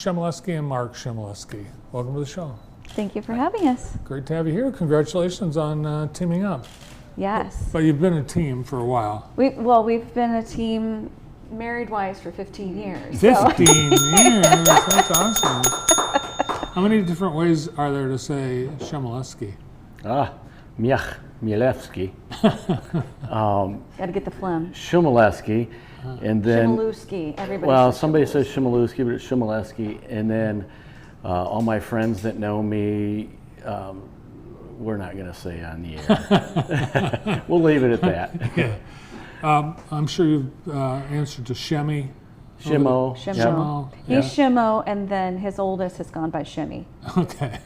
Chmielewski and Mark Chmielewski. Welcome to the show. Thank you for having us. Great to have you here. Congratulations on teaming up. Yes. But you've been a team for a while. We've been a team married-wise for 15 years. 15 years? That's awesome. How many different ways are there to say Chmielewski? Chmielewski. Got to get the phlegm. Chmielewski. And then, Chmielewski. Everybody. well, says somebody says Chmielewski, but it's Chmielewski. And then all my friends that know me, we're not going to say on the air. We'll leave it at that. Yeah. I'm sure you've answered to Shemmy. Shimo. Shimo. Yeah. He's Shimo, and then his oldest has gone by Shimmy. Okay.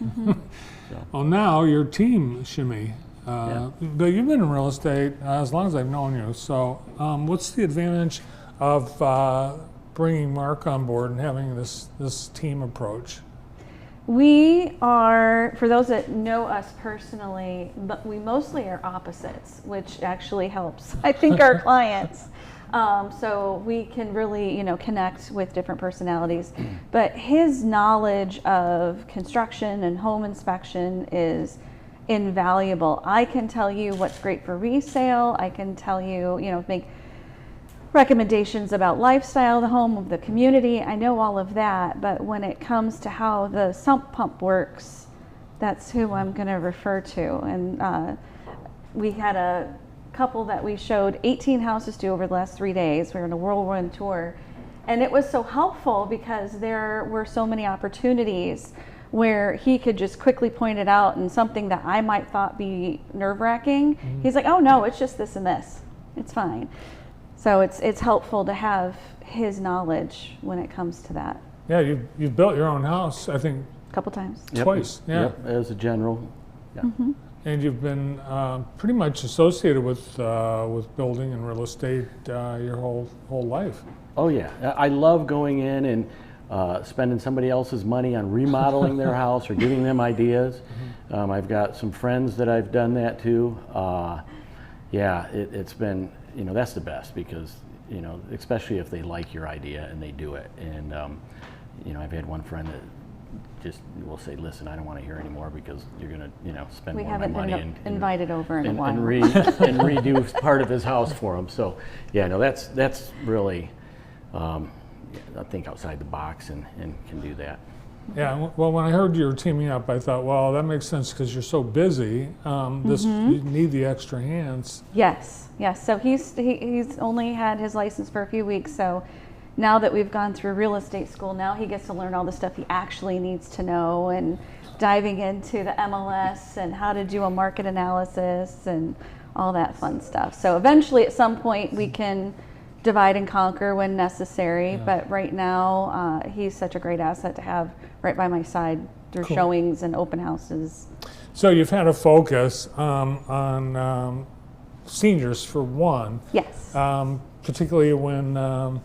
Well, now you're Team Shimmy. But you've been in real estate as long as I've known you. So what's the advantage of bringing Mark on board and having this team approach? We are, for those that know us personally, but we mostly are opposites, which actually helps, I think, our clients. So we can really, connect with different personalities. But his knowledge of construction and home inspection is invaluable. I can tell you what's great for resale. I can tell you, make recommendations about lifestyle, the home, of the community. I know all of that, but when it comes to how the sump pump works, that's who I'm going to refer to. And we had a couple that we showed 18 houses to over the last 3 days. We were on a whirlwind tour, and it was so helpful because there were so many opportunities where he could just quickly point it out, and something that I might thought be nerve-wracking, he's like, oh no, it's just this and this. It's fine. So it's helpful to have his knowledge when it comes to that. Yeah, you've built your own house, I think. A couple times. Twice. Yeah. Yep, as a general. Yeah. And you've been pretty much associated with building and real estate your whole life. Oh yeah, I love going in and spending somebody else's money on remodeling their house or giving them ideas. I've got some friends that I've done that to. Yeah, it's been, that's the best because, especially if they like your idea and they do it. And, I've had one friend that just will say, listen, I don't want to hear anymore because you're going to, spend more of my money. We haven't been invited over in a while. And redo part of his house for him. So, yeah, no, that's really, I think outside the box and can do that. Yeah, well, when I heard you were teaming up, I thought, well, that makes sense because you're so busy. You need the extra hands. Yes. So he's only had his license for a few weeks. So now that we've gone through real estate school, now he gets to learn all the stuff he actually needs to know, and diving into the MLS and how to do a market analysis and all that fun stuff. So eventually, at some point, we can divide and conquer when necessary. Yeah. But right now, he's such a great asset to have right by my side through showings and open houses. So you've had a focus on seniors for one. Yes. Particularly when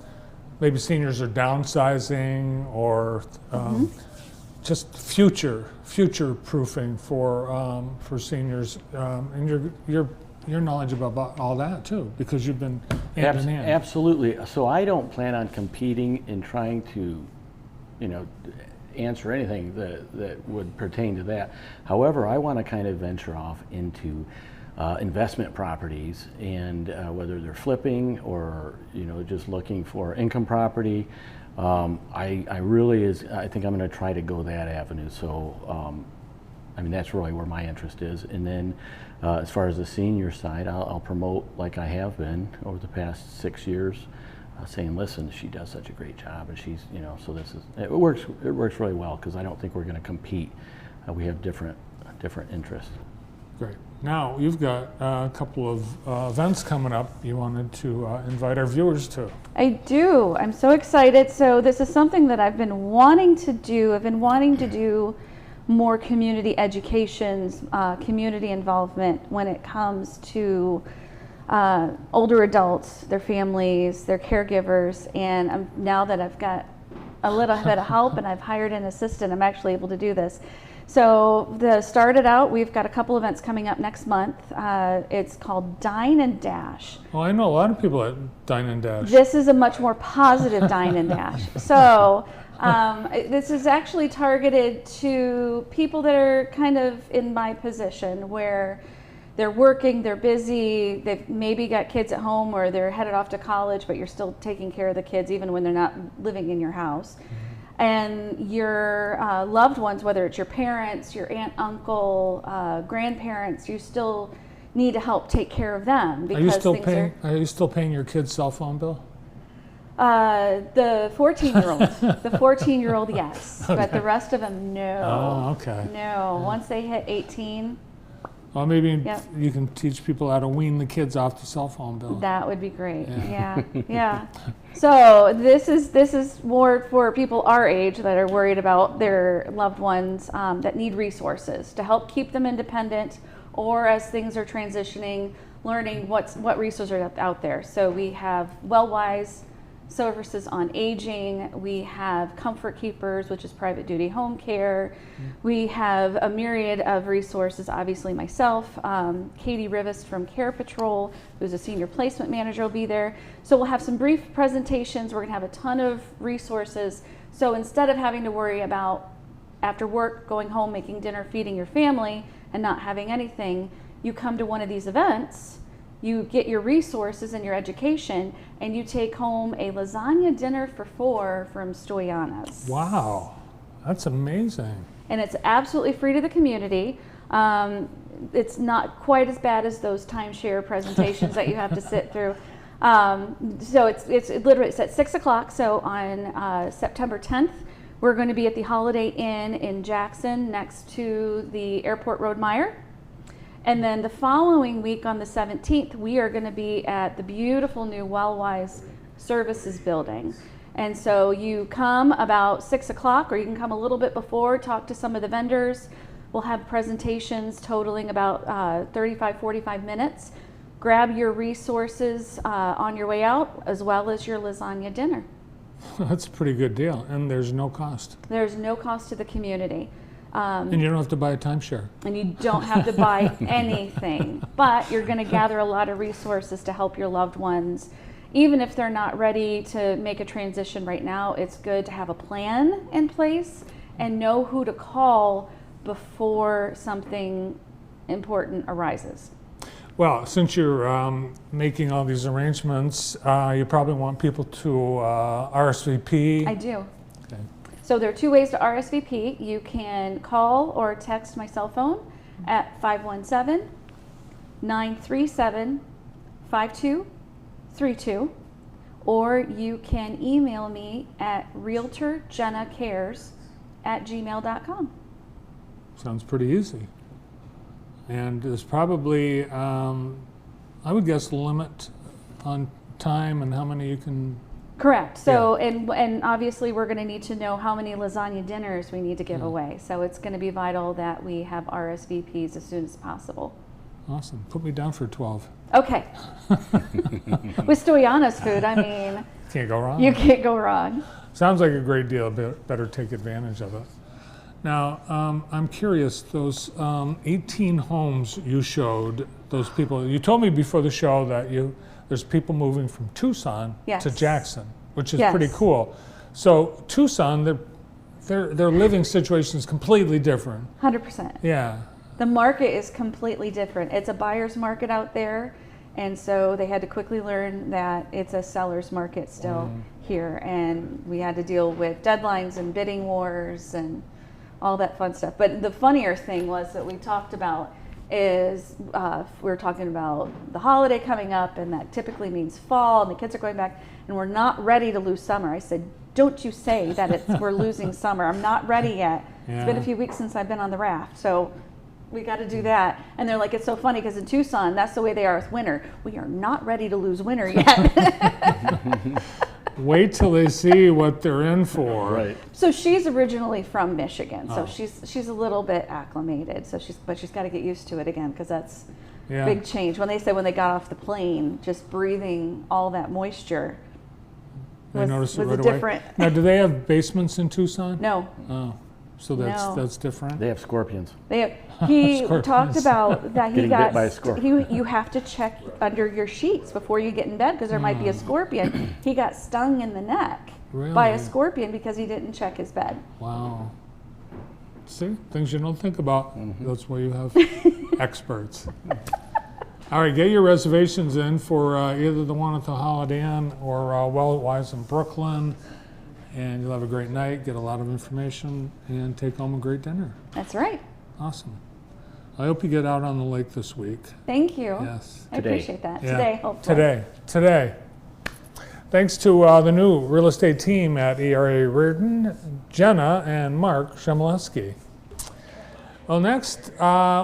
maybe seniors are downsizing or just future proofing for seniors, and your knowledge about all that too, because you've been hand in hand. Absolutely. So I don't plan on competing in trying to, answer anything that would pertain to that. However, I want to kind of venture off into investment properties, and whether they're flipping or just looking for income property. I think I'm going to try to go that avenue. So that's really where my interest is. And then as far as the senior side, I'll promote like I have been over the past 6 years, saying, listen, she does such a great job, and she's, so it works really well because I don't think we're going to compete. We have different interests. Great. Now you've got a couple of events coming up you wanted to invite our viewers to. I do. I'm so excited. So this is something that I've been wanting to do. I've been wanting to do more community educations, community involvement when it comes to older adults, their families, their caregivers. And now that I've got a little bit of help and I've hired an assistant, I'm actually able to do this. So to start it out, we've got a couple events coming up next month. It's called Dine and Dash. Well, I know a lot of people at Dine and Dash. This is a much more positive Dine and Dash. So This is actually targeted to people that are kind of in my position where they're working, they're busy, they've maybe got kids at home or they're headed off to college, but you're still taking care of the kids even when they're not living in your house. And your loved ones, whether it's your parents, your aunt, uncle, grandparents, you still need to help take care of them because Are you still paying your kid's cell phone bill? The 14-year-old, the 14-year-old, yes, Okay. but the rest of them, no. Oh, okay. No, once they hit 18, Well, maybe Yep. you can teach people how to wean the kids off the cell phone bill. that would be great. Yeah. So this is more for people our age that are worried about their loved ones that need resources to help keep them independent, or as things are transitioning, learning what resources are out there. So we have WellWise services on aging, we have Comfort Keepers, which is private duty home care. We have a myriad of resources, obviously myself, Katie Rivest from Care Patrol, who's a senior placement manager, will be there. So we'll have some brief presentations, we're gonna have a ton of resources. So instead of having to worry about after work, going home, making dinner, feeding your family, and not having anything, you come to one of these events, you get your resources and your education, and you take home a lasagna dinner for 4 from Stoyana's. Wow, that's amazing. And it's absolutely free to the community. It's not quite as bad as those timeshare presentations that you have to sit through. So it's literally it's at 6 o'clock. So on September 10th, we're going to be at the Holiday Inn in Jackson next to the Airport Road Meijer. And then the following week on the 17th, we are going to be at the beautiful new WellWise Services building. And so you come about 6 o'clock, or you can come a little bit before, talk to some of the vendors. We'll have presentations totaling about 35, 45 minutes. Grab your resources on your way out, as well as your lasagna dinner. That's a pretty good deal, and there's no cost. There's no cost to the community. And you don't have to buy a timeshare. And you don't have to buy anything, but you're going to gather a lot of resources to help your loved ones. Even if they're not ready to make a transition right now, it's good to have a plan in place and know who to call before something important arises. Well, since you're making all these arrangements, you probably want people to RSVP. I do. Okay. So there are 2 ways to RSVP. You can call or text my cell phone at 517-937-5232, or you can email me at realtorjennacares@gmail.com. Sounds pretty easy. And there's probably, I would guess, a limit on time and how many you can. Correct. So, and obviously we're going to need to know how many lasagna dinners we need to give away. So it's going to be vital that we have RSVPs as soon as possible. Awesome. Put me down for 12. Okay. With Stoyana's food, I mean, Can't go wrong. you can't go wrong. Sounds like a great deal. Better take advantage of it. Now, I'm curious, those 18 homes you showed, those people, you told me before the show that there's people moving from Tucson Yes. to Jackson, which is Yes. pretty cool. So Tucson, their living situation is completely different. 100%. Yeah. The market is completely different. It's a buyer's market out there, and so they had to quickly learn that it's a seller's market still here, and we had to deal with deadlines and bidding wars and all that fun stuff. But the funnier thing was that we talked about is we were talking about the holiday coming up, and that typically means fall, and the kids are going back, and we're not ready to lose summer. I said, don't you say that we're losing summer. I'm not ready yet. It's been a few weeks since I've been on the raft, so we got to do that. And they're like, it's so funny because in Tucson, that's the way they are with winter. We are not ready to lose winter yet. Wait till they see what they're in for. Right. So she's originally from Michigan, so she's a little bit acclimated. So she's got to get used to it again because that's Yeah. big change. When they said when they got off the plane, just breathing all that moisture I noticed it was right a away. different. Now, do they have basements in Tucson? No, Oh, so No. that's different. They have scorpions. he Scorpions. talked about that he Getting got. bit by a scorpion. You have to check under your sheets before you get in bed because there might be a scorpion. He got stung in the neck, Really? by a scorpion because he didn't check his bed. Wow. See, things you don't think about. That's why you have experts. All right, get your reservations in for either the one at the Holiday Inn or Wise in Brooklyn, and you'll have a great night, get a lot of information, and take home a great dinner. That's right. Awesome. I hope you get out on the lake this week. Thank you. Yes. I Today. appreciate that. Yeah. Today, hopefully. Today. Thanks to the new real estate team at ERA Reardon, Jenna and Mark Chmielewski. Well, next,